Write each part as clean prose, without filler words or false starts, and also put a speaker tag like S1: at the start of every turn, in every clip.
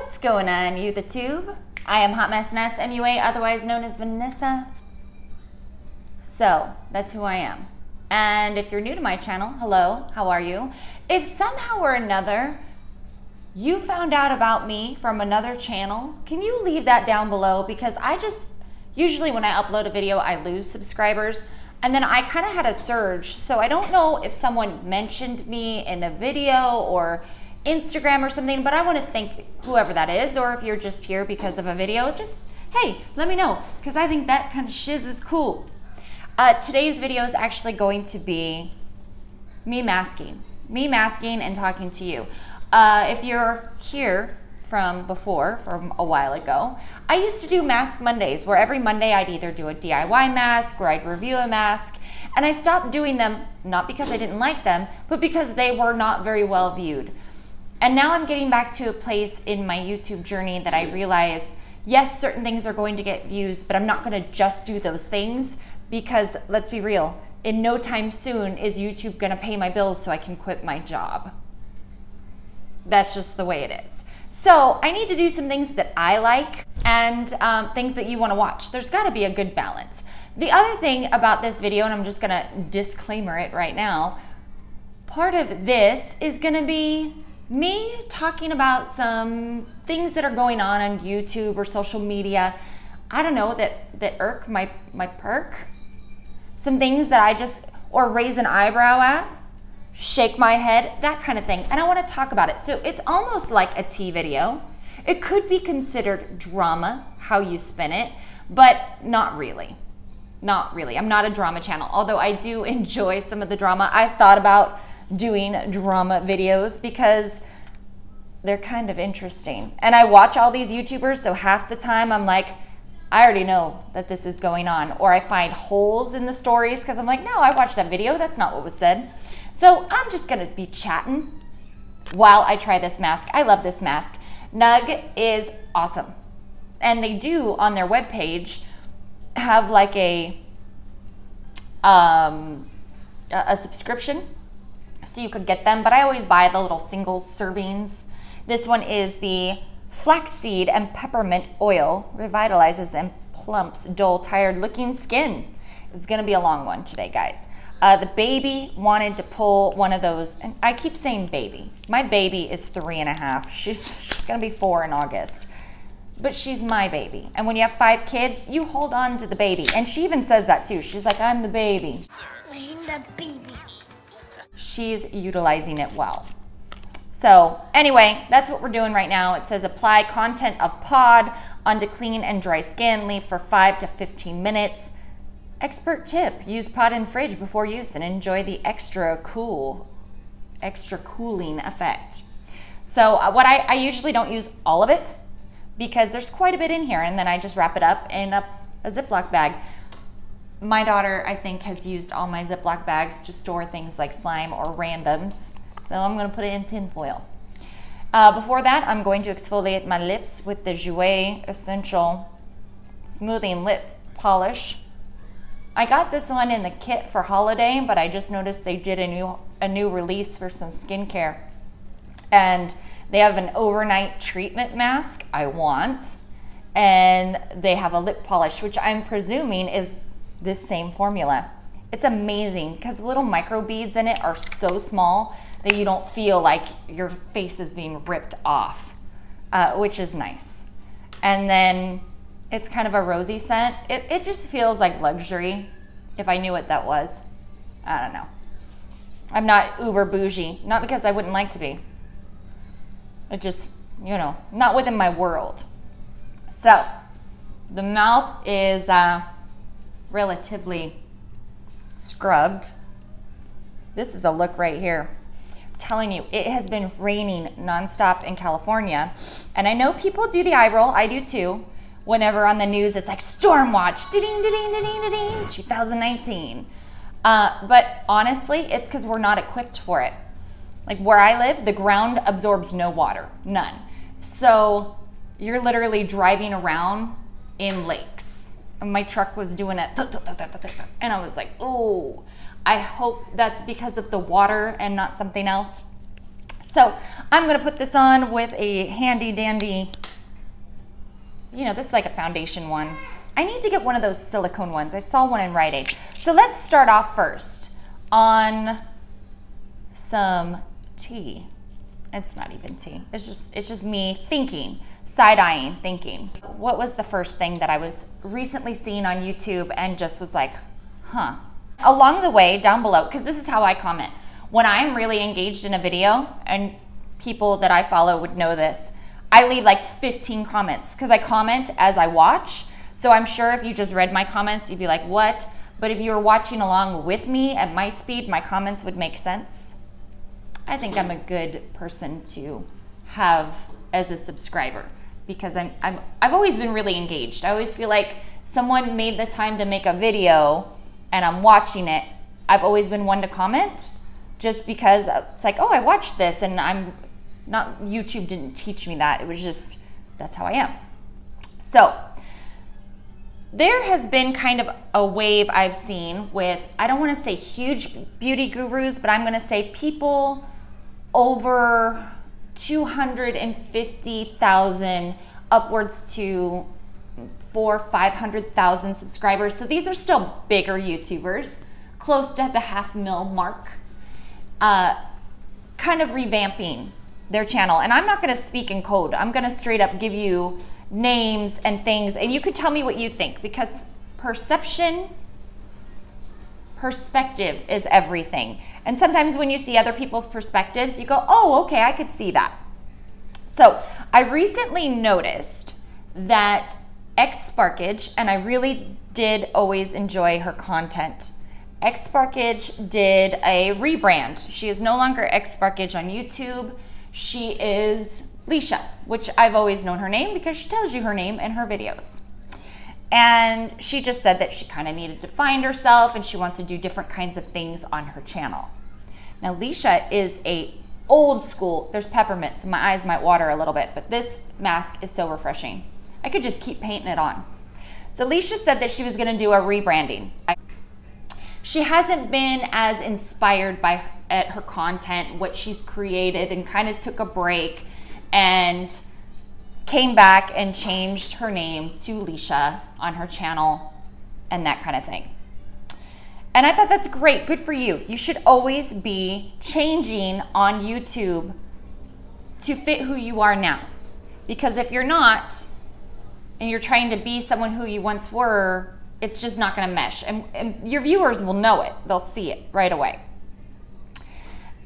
S1: What's going on, you the tube? I am HotMessNessMua, otherwise known as Vanessa. So, that's who I am. And if you're new to my channel, hello, how are you? If somehow or another you found out about me from another channel, can you leave that down below? Because usually when I upload a video, I lose subscribers. And then I kind of had a surge. So I don't know if someone mentioned me in a video or Instagram or something, but I want to thank whoever that is, or if you're just here because of a video, just, hey, let me know, because I think that kind of shiz is cool. Today's video is actually going to be me masking and talking to you. If you're here from a while ago, I used to do Mask Mondays, where every Monday I'd either do a DIY mask or I'd review a mask, and I stopped doing them, not because I didn't like them, but because they were not very well viewed. And now I'm getting back to a place in my YouTube journey that I realize, yes, certain things are going to get views, but I'm not going to just do those things, because let's be real, in no time soon is YouTube going to pay my bills so I can quit my job. That's just the way it is. So I need to do some things that I like and things that you want to watch. There's got to be a good balance. The other thing about this video, and I'm just going to disclaimer it right now, part of this is going to be me talking about some things that are going on YouTube or social media, I don't know, that irk my perk. Some things that I just, or raise an eyebrow at, shake my head, that kind of thing. And I want to talk about it. So it's almost like a tea video. It could be considered drama, how you spin it, but not really. Not really. I'm not a drama channel, although I do enjoy some of the drama. I've thought about doing drama videos because they're kind of interesting. And I watch all these YouTubers, so half the time I'm like, I already know that this is going on. Or I find holes in the stories because I'm like, no, I watched that video. That's not what was said. So I'm just going to be chatting while I try this mask. I love this mask. Nugg is awesome. And they do, on their webpage, have like a subscription, so you could get them, but I always buy the little single servings. This one is the Flaxseed and Peppermint Oil, revitalizes and plumps dull, tired looking skin. It's gonna be a long one today, guys. The baby wanted to pull one of those, and I keep saying baby. My baby is 3.5. She's gonna be 4 in August, but she's my baby. And when you have 5 kids, you hold on to the baby. And she even says that too. She's like, I'm the baby.
S2: I'm the baby.
S1: She's utilizing it well. So anyway, that's what we're doing right now. It says apply content of pod onto clean and dry skin. Leave for 5 to 15 minutes. Expert tip, use pod in fridge before use and enjoy the extra cooling effect. So what I usually don't use all of it because there's quite a bit in here, and then I just wrap it up in a Ziploc bag. My daughter, I think, has used all my Ziploc bags to store things like slime or randoms. So I'm going to put it in tin foil. Before that, I'm going to exfoliate my lips with the Jouer Essential Smoothing Lip Polish. I got this one in the kit for holiday, but I just noticed they did a new release for some skincare. And they have an overnight treatment mask I want. And they have a lip polish, which I'm presuming is this same formula. It's amazing because the little micro beads in it are so small that you don't feel like your face is being ripped off, which is nice. And then it's kind of a rosy scent. It just feels like luxury. If I knew what that was, I don't know. I'm not uber bougie, not because I wouldn't like to be. It just, you know, not within my world. So the mouth is relatively scrubbed. This is a look right here. I'm telling you, it has been raining nonstop in California. And I know people do the eye roll, I do too. Whenever on the news it's like storm watch, ding, ding, ding, ding, 2019. But honestly, it's because we're not equipped for it. Like where I live, the ground absorbs no water, none. So you're literally driving around in lakes. And my truck was doing it, and I was like, oh, I hope that's because of the water and not something else. So I'm gonna put this on with a handy dandy, you know, this is like a foundation one. I need to get one of those silicone ones. I saw one in Rite Aid. So let's start off first on some tea. It's not even tea. It's just me thinking, side-eyeing, thinking. What was the first thing that I was recently seeing on YouTube and just was like, huh. Along the way, down below, because this is how I comment. When I'm really engaged in a video, and people that I follow would know this, I leave like 15 comments because I comment as I watch. So I'm sure if you just read my comments, you'd be like, what? But if you were watching along with me at my speed, my comments would make sense. I think I'm a good person to have as a subscriber because I've always been really engaged. I always feel like someone made the time to make a video and I'm watching it. I've always been one to comment just because it's like, oh, I watched this, and YouTube didn't teach me that. It was just, that's how I am. So there has been kind of a wave I've seen with, I don't want to say huge beauty gurus, but I'm going to say people over 250,000 upwards to 400,000-500,000 subscribers. So these are still bigger YouTubers, close to the 500,000 mark, kind of revamping their channel. And I'm not going to speak in code. I'm going to straight up give you names and things, and you could tell me what you think, because perceptive is everything. And sometimes when you see other people's perspectives, you go, oh, okay, I could see that. So I recently noticed that Xsparkage, and I really did always enjoy her content. Xsparkage did a rebrand. She is no longer Xsparkage on YouTube. She is Leesha, which I've always known her name because she tells you her name in her videos. And she just said that she kind of needed to find herself and she wants to do different kinds of things on her channel. Now, Leesha is a old school, there's peppermint, so my eyes might water a little bit, but this mask is so refreshing. I could just keep painting it on. So Leesha said that she was gonna do a rebranding. She hasn't been as inspired by her content, what she's created, and kind of took a break and came back and changed her name to Leesha on her channel and that kind of thing. And I thought that's great, good for you. You should always be changing on YouTube to fit who you are now. Because if you're not, and you're trying to be someone who you once were, it's just not gonna mesh. And your viewers will know it, they'll see it right away.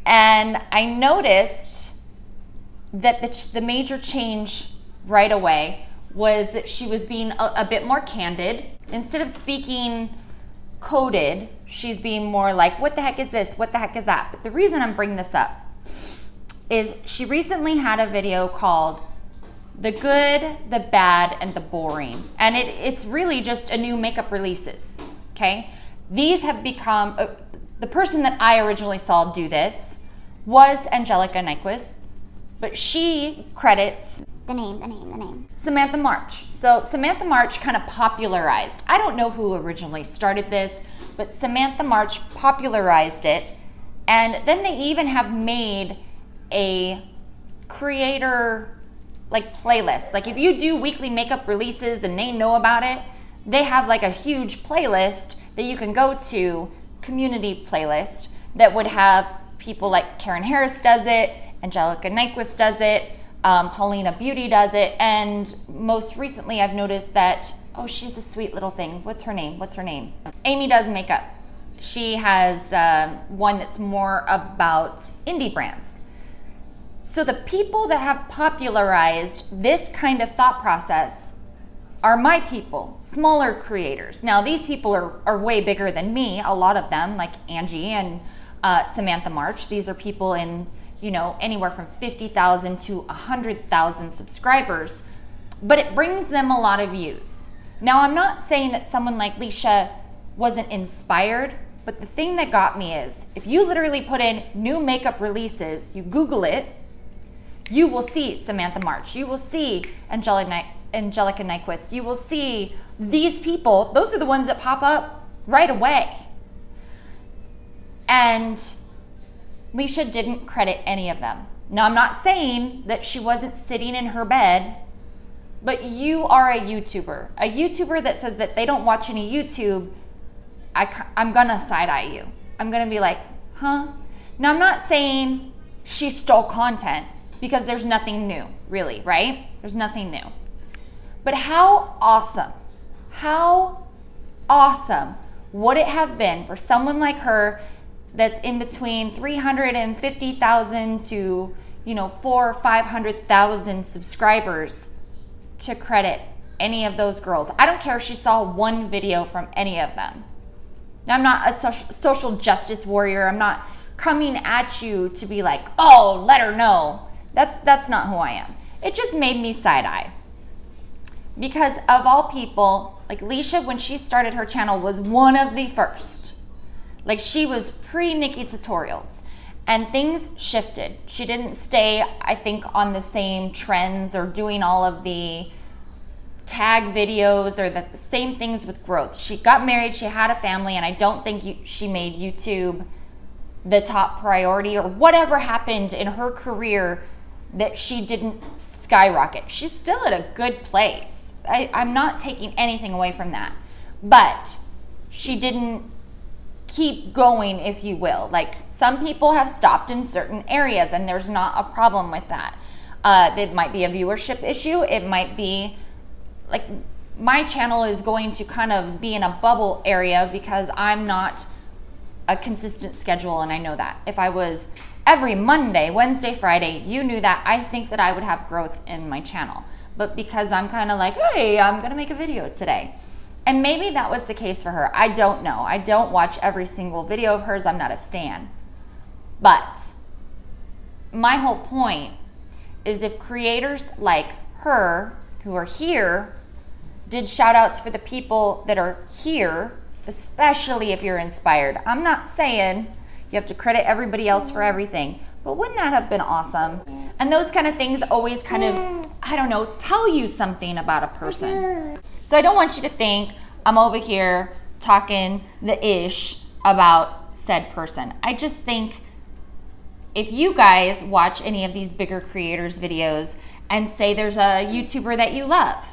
S1: And I noticed that the major change right away was that she was being a bit more candid. Instead of speaking coded, she's being more like, what the heck is this? What the heck is that? But the reason I'm bringing this up is she recently had a video called The Good, the Bad, and the Boring. And it's really just a new makeup releases, okay? These have become, the person that I originally saw do this was Angelica Nyqvist, but she credits
S2: the name.
S1: Samantha March. So Samantha March kind of popularized. I don't know who originally started this, but Samantha March popularized it. And then they even have made a creator like playlist. Like if you do weekly makeup releases and they know about it, they have like a huge playlist that you can go to, community playlist, that would have people like Karen Harris does it, Angelica Nyqvist does it, Paulina Beauty does it, and most recently I've noticed that, oh, she's a sweet little thing. What's her name? Amy does makeup. She has one that's more about indie brands. So the people that have popularized this kind of thought process are my people, smaller creators. Now these people are way bigger than me, a lot of them, like Angie and Samantha March. These are people in, you know, anywhere from 50,000 to 100,000 subscribers, but it brings them a lot of views. Now I'm not saying that someone like Leesha wasn't inspired, but the thing that got me is, if you literally put in new makeup releases, you Google it, you will see Samantha March, you will see Angelica Nyqvist, you will see these people. Those are the ones that pop up right away. And Leesha didn't credit any of them. Now, I'm not saying that she wasn't sitting in her bed, but you are a YouTuber. A YouTuber that says that they don't watch any YouTube, I'm gonna side-eye you. I'm gonna be like, huh? Now, I'm not saying she stole content, because there's nothing new, really, right? There's nothing new. But how awesome would it have been for someone like her that's in between 350,000 to, 400,000 or 500,000 subscribers to credit any of those girls? I don't care if she saw one video from any of them. Now, I'm not a social justice warrior. I'm not coming at you to be like, oh, let her know. That's not who I am. It just made me side-eye. Because of all people, like Leesha, when she started her channel, was one of the first. Like, she was pre-Nikki tutorials, and things shifted. She didn't stay, I think, on the same trends or doing all of the tag videos or the same things with growth. She got married, she had a family, and I don't think she made YouTube the top priority, or whatever happened in her career that she didn't skyrocket. She's still at a good place. I'm not taking anything away from that. But she didn't keep going, if you will. Like, some people have stopped in certain areas, and there's not a problem with that. It might be a viewership issue. It might be, like, my channel is going to kind of be in a bubble area because I'm not a consistent schedule, and I know that. If I was every Monday, Wednesday, Friday, you knew that, I think that I would have growth in my channel. But because I'm kind of like, hey, I'm gonna make a video today. And maybe that was the case for her. I don't know. I don't watch every single video of hers. I'm not a stan. But my whole point is, if creators like her who are here did shout outs for the people that are here, especially if you're inspired. I'm not saying you have to credit everybody else for everything, but wouldn't that have been awesome? And those kind of things always kind of, I don't know, tell you something about a person. So I don't want you to think I'm over here talking the ish about said person. I just think if you guys watch any of these bigger creators' videos and say there's a YouTuber that you love,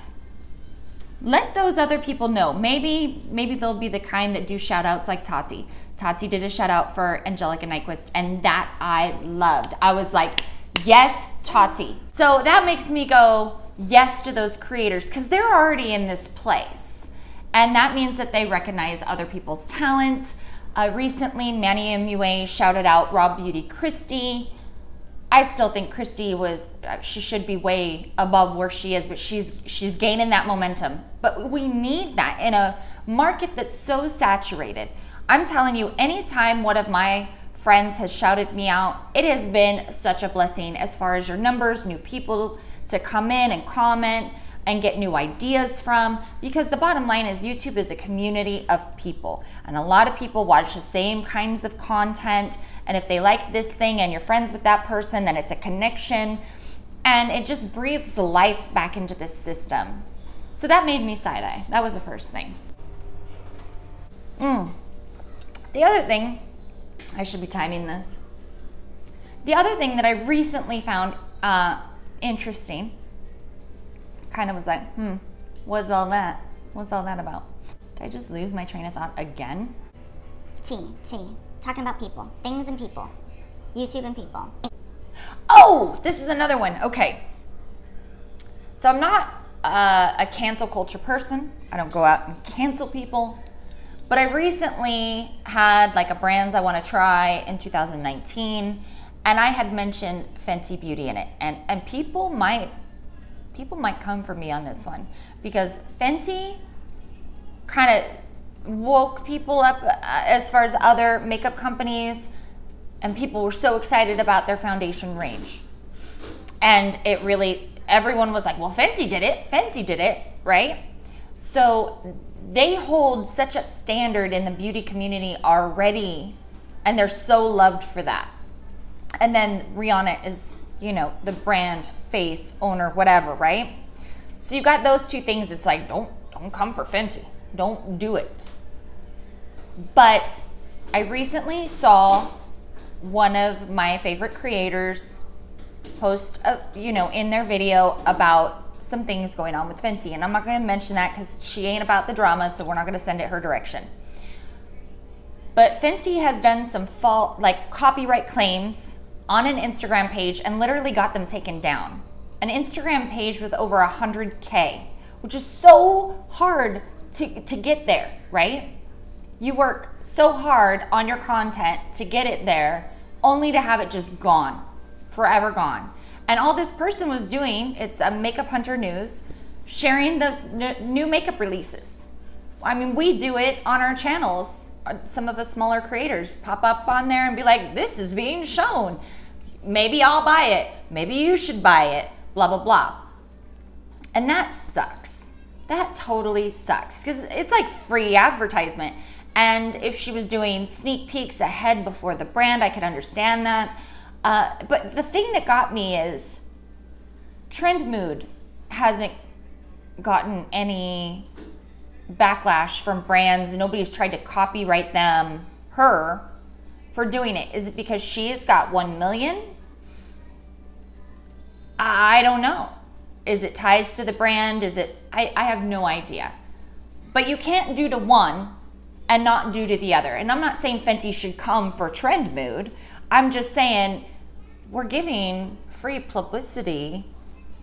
S1: let those other people know. Maybe they'll be the kind that do shout outs like Tarte. Tarte did a shout out for Angelica Nyqvist, and that I loved. I was like, yes, Tarte. So that makes me go yes to those creators, because they're already in this place. And that means that they recognize other people's talent. Recently, Manny MUA shouted out Raw Beauty Christy. I still think Christy she should be way above where she is, but she's gaining that momentum. But we need that in a market that's so saturated. I'm telling you, anytime one of my friends has shouted me out, it has been such a blessing as far as your numbers, new people to come in and comment and get new ideas from, because the bottom line is YouTube is a community of people, and a lot of people watch the same kinds of content, and if they like this thing and you're friends with that person, then it's a connection, and it just breathes life back into this system. So that made me side-eye. That was the first thing. The other thing, I should be timing this. The other thing that I recently found interesting, kind of was like, what's all that? What's all that about? Did I just lose my train of thought again?
S2: Talking about people, things and people, YouTube and people.
S1: Oh, this is another one. Okay. So I'm not a cancel culture person. I don't go out and cancel people. But I recently had like a brands I want to try in 2019, and I had mentioned Fenty Beauty in it, and people might come for me on this one, because Fenty kind of woke people up as far as other makeup companies, and people were so excited about their foundation range, and it really, everyone was like, well, Fenty did it, right? So they hold such a standard in the beauty community already, and they're so loved for that. And then Rihanna is, you know, the brand face owner, whatever, right? So you got those two things. It's like, don't come for Fenty. Don't do it. But I recently saw one of my favorite creators post, you know, in their video about some things going on with Fenty. And I'm not going to mention that because she ain't about the drama, so we're not going to send it her direction. But Fenty has done some copyright claims on an Instagram page and literally got them taken down. An Instagram page with over 100K, which is so hard to get there, right? You work so hard on your content to get it there, only to have it just gone, forever gone. And all this person was doing, it's a Makeup Hunter News, sharing the new makeup releases. I mean, we do it on our channels. Some of us smaller creators pop up on there and be like, this is being shown. Maybe I'll buy it. Maybe you should buy it. Blah, blah, blah. And that sucks. That totally sucks because it's like free advertisement. And if she was doing sneak peeks ahead before the brand, I could understand that. But the thing that got me is Trend Mood hasn't gotten any backlash from brands. Nobody's tried to copyright her for doing it. Is it because she's got 1 million? I don't know. Is it ties to the brand? Is it? I have no idea. But you can't do to one and not do to the other. And I'm not saying Fenty should come for Trend Mood. I'm just saying we're giving free publicity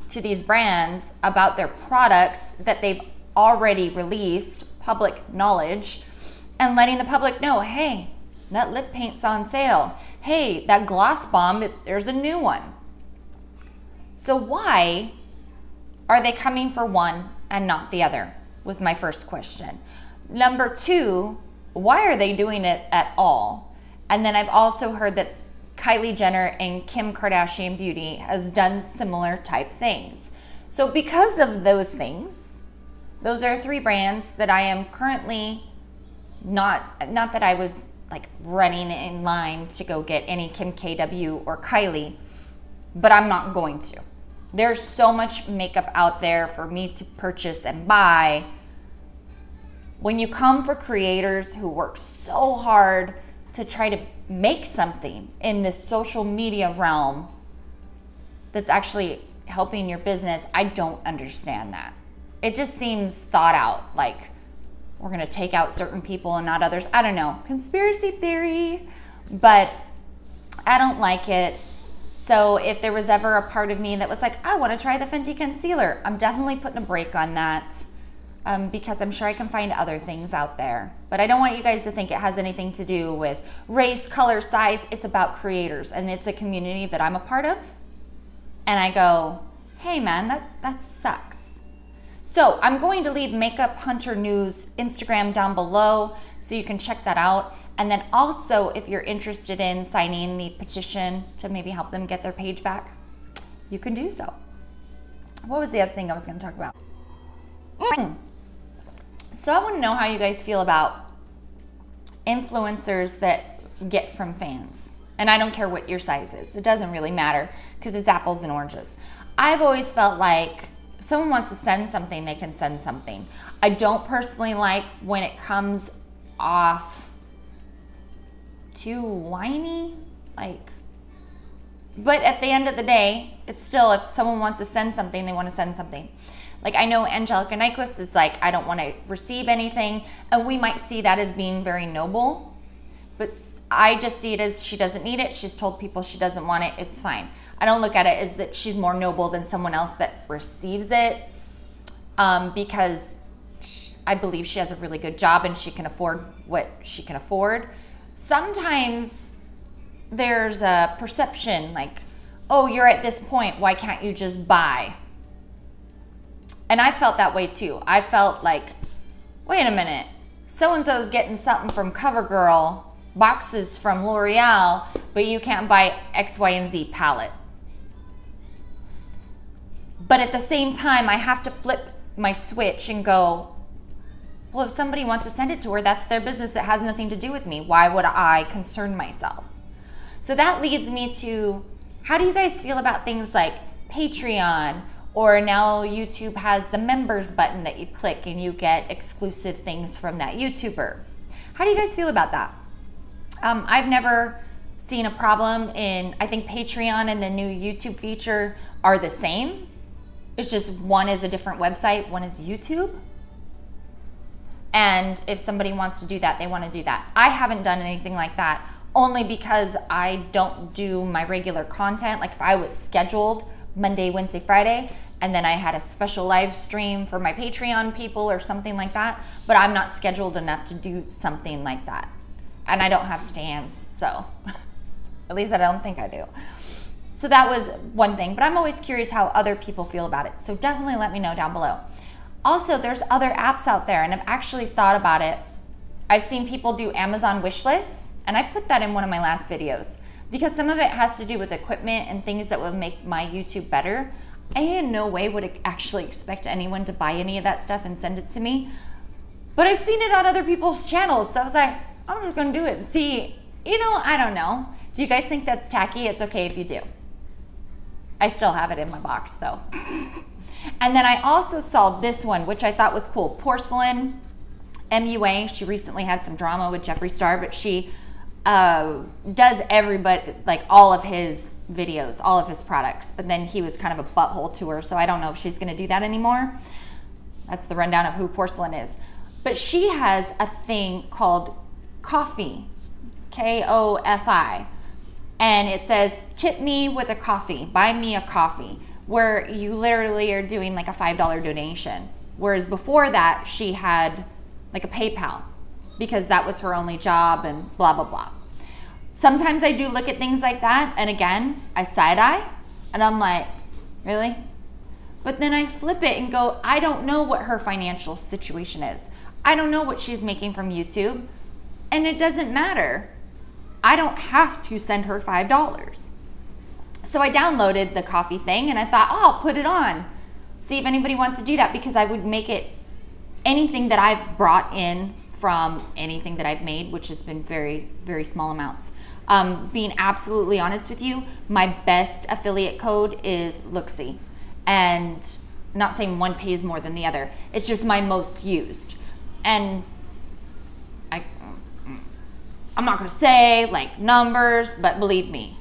S1: to these brands about their products that they've already released, public knowledge, and letting the public know, hey, that lip paint's on sale. Hey, that gloss bomb, there's a new one. So why are they coming for one and not the other, was my first question. Number two, why are they doing it at all? And then I've also heard that Kylie Jenner and Kim Kardashian Beauty has done similar type things. So because of those things, those are 3 brands that I am currently not that I was like running in line to go get any Kim KW or Kylie, but I'm not going to. There's so much makeup out there for me to purchase and buy. When you come for creators who work so hard to try to make something in this social media realm that's actually helping your business, I don't understand that. It just seems thought out, like we're gonna take out certain people and not others. I don't know, conspiracy theory, but I don't like it. So if there was ever a part of me that was like, I wanna try the Fenty concealer, I'm definitely putting a break on that. Because I'm sure I can find other things out there. But I don't want you guys to think it has anything to do with race, color, size. It's about creators, and it's a community that I'm a part of. And I go, hey man, that sucks. So I'm going to leave Makeup Hunter News Instagram down below so you can check that out. And then also, if you're interested in signing the petition to maybe help them get their page back, you can do so. What was the other thing I was gonna talk about? So I want to know how you guys feel about influencers that get from fans. And I don't care what your size is. It doesn't really matter because it's apples and oranges. I've always felt like if someone wants to send something, they can send something. I don't personally like when it comes off too whiny, but at the end of the day, it's still, if someone wants to send something, they want to send something. Like I know Angelica Nyqvist is like, I don't want to receive anything. And we might see that as being very noble, but I just see it as she doesn't need it. She's told people she doesn't want it. It's fine. I don't look at it as that she's more noble than someone else that receives it because I believe she has a really good job and she can afford what she can afford. Sometimes there's a perception like, oh, you're at this point, why can't you just buy? And I felt that way too. I felt like, wait a minute, so-and-so is getting something from CoverGirl, boxes from L'Oreal, but you can't buy X, Y, and Z palette. But at the same time, I have to flip my switch and go, well, if somebody wants to send it to her, that's their business. It has nothing to do with me. Why would I concern myself? So that leads me to, how do you guys feel about things like Patreon? Or now YouTube has the members button that you click and you get exclusive things from that YouTuber. How do you guys feel about that? I've never seen a problem in, I think Patreon and the new YouTube feature are the same. It's just one is a different website, one is YouTube. And if somebody wants to do that, they want to do that. I haven't done anything like that only because I don't do my regular content. Like if I was scheduled Monday, Wednesday, Friday, and then I had a special live stream for my Patreon people or something like that, but I'm not scheduled enough to do something like that. And I don't have stands, so at least I don't think I do. So that was one thing, but I'm always curious how other people feel about it. So definitely let me know down below. Also, there's other apps out there, and I've actually thought about it. I've seen people do Amazon wish lists, and I put that in one of my last videos because some of it has to do with equipment and things that would make my YouTube better. I in no way would actually expect anyone to buy any of that stuff and send it to me, but I've seen it on other people's channels, so I was like, I'm just gonna do it. See, you know, I don't know. Do you guys think that's tacky? It's okay if you do. I still have it in my box though. And then I also saw this one, which I thought was cool. Porcelain MUA. She recently had some drama with Jeffree Star, but she does everybody, like all of his videos, all of his products. But then he was kind of a butthole to her, so I don't know if she's gonna do that anymore. That's the rundown of who Porcelain is. But she has a thing called Ko-fi, K-O-F-I. And it says, tip me with a coffee, buy me a coffee, where you literally are doing like a $5 donation. Whereas before that, she had like a PayPal because that was her only job and blah, blah, blah. Sometimes I do look at things like that. And again, I side eye and I'm like, really? But then I flip it and go, I don't know what her financial situation is. I don't know what she's making from YouTube. And it doesn't matter. I don't have to send her $5. So I downloaded the coffee thing and I thought, oh, I'll put it on. See if anybody wants to do that, because I would make it anything that I've brought in from anything that I've made, which has been very, very small amounts. Being absolutely honest with you, my best affiliate code is Looksy. And I'm not saying one pays more than the other. It's just my most used. And I'm not gonna say like numbers, but believe me,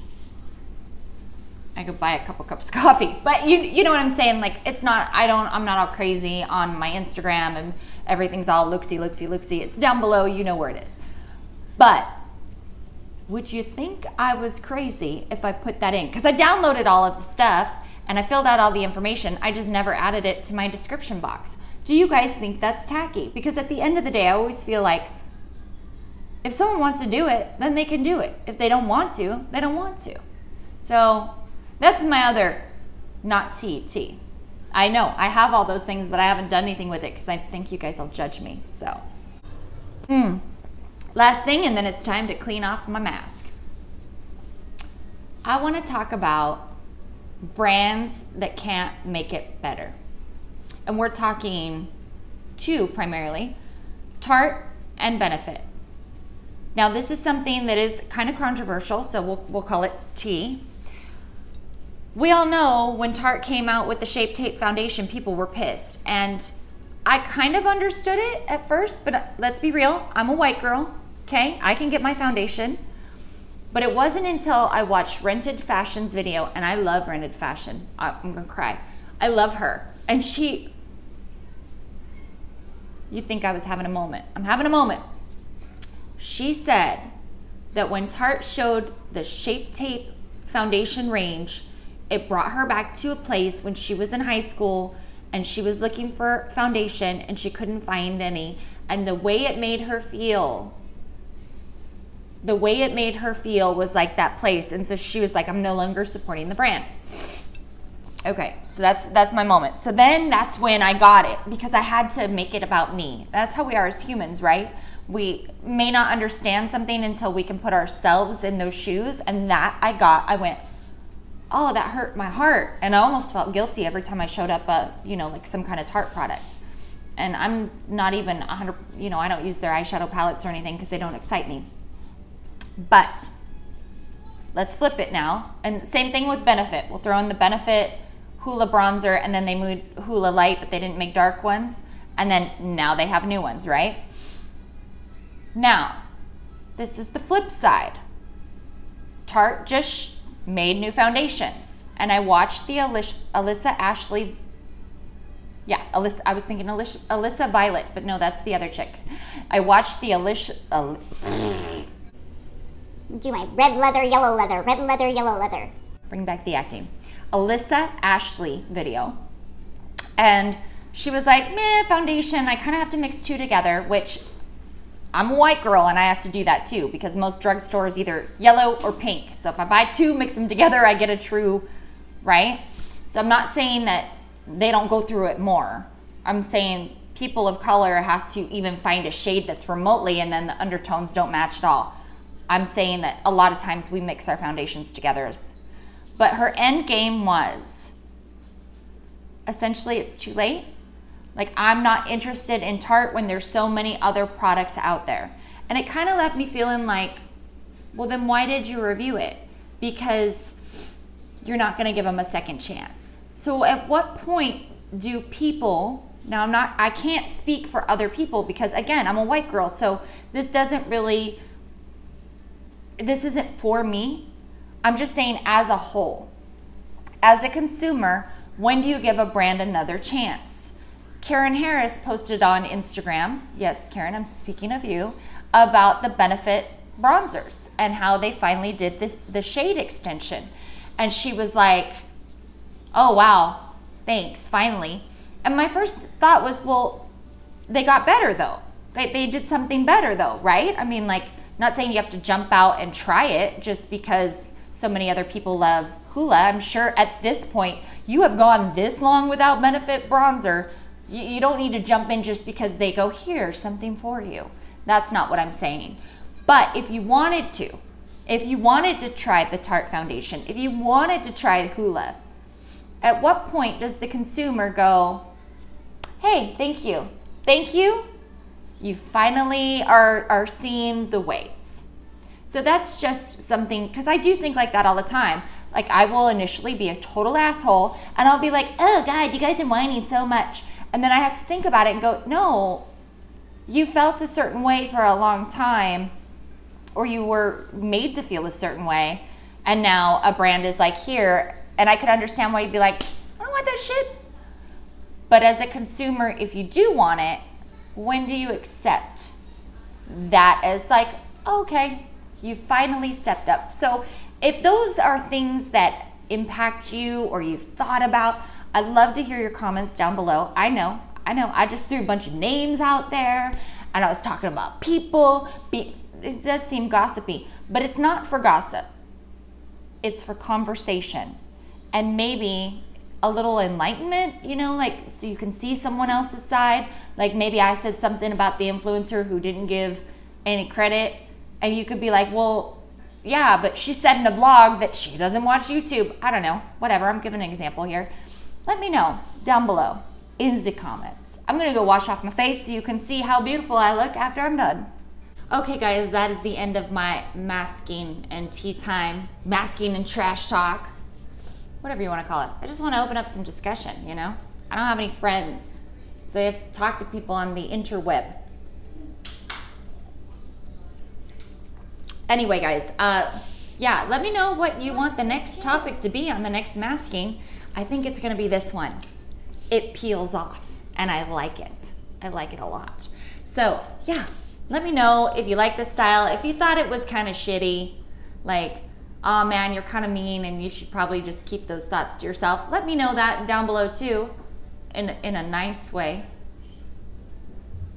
S1: I could buy a couple cups of coffee. But you know what I'm saying? Like it's not, I'm not all crazy on my Instagram and everything's all looksy, looksy, looksy. It's down below, you know where it is. But would you think I was crazy if I put that in? Because I downloaded all of the stuff and I filled out all the information. I just never added it to my description box. Do you guys think that's tacky? Because at the end of the day, I always feel like if someone wants to do it, then they can do it. If they don't want to, they don't want to. So that's my other not tea. I know, I have all those things, but I haven't done anything with it because I think you guys will judge me, so. Last thing, and then it's time to clean off my mask. I want to talk about brands that can't make it better. And we're talking two primarily, Tarte and Benefit. Now this is something that is kind of controversial, so we'll call it tea. We all know when Tarte came out with the Shape Tape foundation, people were pissed. And I kind of understood it at first, but let's be real, I'm a white girl, okay? I can get my foundation. But it wasn't until I watched Rented Fashion's video, and I love Rented Fashion. I'm gonna cry. I love her. And you'd think I was having a moment. I'm having a moment. She said that when Tarte showed the Shape Tape foundation range, it brought her back to a place when she was in high school and she was looking for foundation and she couldn't find any. And the way it made her feel was like that place. And so she was like, I'm no longer supporting the brand. Okay, so that's my moment. So then that's when I got it, because I had to make it about me. That's how we are as humans, right? We may not understand something until we can put ourselves in those shoes. And that I went, oh, that hurt my heart. And I almost felt guilty every time I showed up, like some kind of Tarte product. And I'm not even 100, I don't use their eyeshadow palettes or anything because they don't excite me. But let's flip it now. And same thing with Benefit. We'll throw in the Benefit Hoola bronzer, and then they moved Hoola light, but they didn't make dark ones. And then now they have new ones, right? Now, this is the flip side. Tarte just made new foundations. And I watched the Alyssa Ashley, yeah, Alyssa, I was thinking Alyssa Violet, but no, that's the other chick. I watched the
S2: Do my red leather, yellow leather, red leather, yellow leather.
S1: Bring back the acting. Alyssa Ashley video. And she was like, meh, foundation, I kind of have to mix two together, which I'm a white girl and I have to do that too, because most drugstores either yellow or pink. So if I buy two, mix them together, I get a true, right? So I'm not saying that they don't go through it more. I'm saying people of color have to even find a shade that's remotely, and then the undertones don't match at all. I'm saying that a lot of times we mix our foundations together. But her end game was, essentially it's too late. Like, I'm not interested in Tarte when there's so many other products out there. And it kind of left me feeling like, well, then why did you review it? Because you're not going to give them a second chance. So at what point do people, now I can't speak for other people because, again, I'm a white girl, so this isn't for me. I'm just saying as a whole. As a consumer, when do you give a brand another chance? Karen Harris posted on Instagram, yes, Karen, I'm speaking of you, about the Benefit bronzers and how they finally did the shade extension. And she was like, oh, wow, thanks, finally. And my first thought was, well, they got better though. They did something better though, right? I mean, like, not saying you have to jump out and try it just because so many other people love Hoola. I'm sure at this point, you have gone this long without Benefit bronzer. You don't need to jump in just because they go, here's something for you. That's not what I'm saying. But if you wanted to try the Tarte foundation, if you wanted to try Hoola, at what point does the consumer go, hey, thank you. Thank you. You finally are seeing the ways. So that's just something, because I do think like that all the time. Like, I will initially be a total asshole and I'll be like, oh God, you guys are whining so much. And then I have to think about it and go, no, you felt a certain way for a long time, or you were made to feel a certain way. And now a brand is like, here, and I could understand why you'd be like, I don't want that shit. But as a consumer, if you do want it, when do you accept that as like, okay, you finally stepped up? So if those are things that impact you or you've thought about, I'd love to hear your comments down below. I know, I just threw a bunch of names out there and I was talking about people. It does seem gossipy, but it's not for gossip. It's for conversation and maybe a little enlightenment, you know, like, so you can see someone else's side. Like, maybe I said something about the influencer who didn't give any credit, and you could be like, well, yeah, but she said in a vlog that she doesn't watch YouTube. I don't know, whatever, I'm giving an example here. Let me know down below in the comments. I'm gonna go wash off my face so you can see how beautiful I look after I'm done. Okay guys, that is the end of my masking and tea time, masking and trash talk, whatever you want to call it. I just want to open up some discussion, you know? I don't have any friends, so you have to talk to people on the interweb. Anyway guys, yeah, let me know what you want the next topic to be on the next masking. I think it's gonna be this one. It peels off, and I like it. I like it a lot. So yeah, let me know if you like this style, if you thought it was kind of shitty, like, oh man, you're kind of mean and you should probably just keep those thoughts to yourself. Let me know that down below too, in a nice way.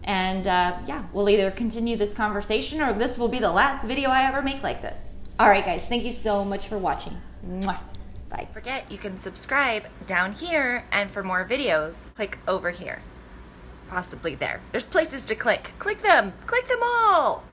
S1: And yeah, we'll either continue this conversation or this will be the last video I ever make like this. All right guys, thank you so much for watching. Mwah. Bye. Don't forget, you can subscribe down here, and for more videos, click over here. Possibly there. There's places to click. Click them all.